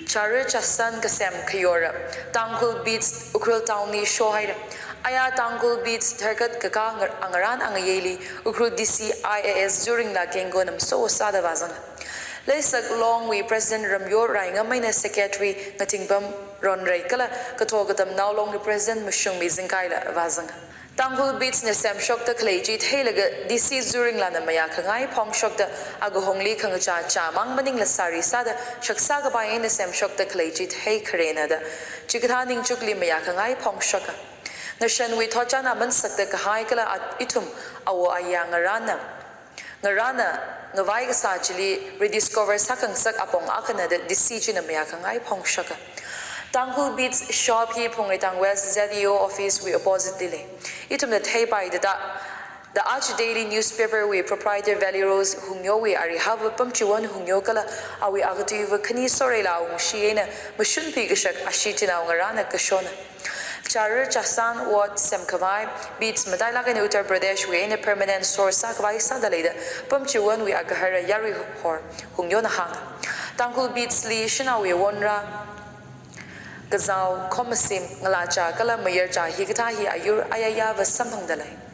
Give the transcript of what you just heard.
Chare chasan kasem kayora. Tangkul beats ukril tawni shohaira. Aya tangkul beats terkat kaka angaran angayeli ukril DC IAS during la kengo nam so sada vazanga. Laysak long we President Ramyo Rainga Maina Secretary Natingbam Ron Raikala Katogatam now long the President Mushung Mizinkaila Vazanga. Tangkul beats ne sem shock the Kalejit Helaga DC during Lana Mayakangai Pong shock the Agohongli Kangacha Chamang Maning Lasari Sada Shaksaga by in the sem shock the Kalejit Hey Karena the Chikataning Chukli Mayakangai Pong Shaka. Nashan we Tochana Mansak the Kahaikala at Itum Awo Ayangarana. Ngarana ngavai sajili rediscover sakang sak apong akana de decision na mayakangai pong shaka. Tangkul beats shop hi pong itang West ZEO office we opposite dile. Itum the tay by the Arch Daily newspaper we proprietor Valley Rose hungyo we ari have pamchuan hungyo kala awi agativa kani sorela ung shiena mashun pigashak ashitina ngarana kashona. Charar Chasan Wat Semkavai beats Madailaga in Uttar Pradesh we in a permanent source Sakavai Sadaleda Pumchuan we Agahara Yari Hor Hungyona Hanga Tangkul beats Li Shina we Wonra Gazao Komasim Ngalacha Kala Mayercha Higatahi Ayur Ayaya Vasampangdalai.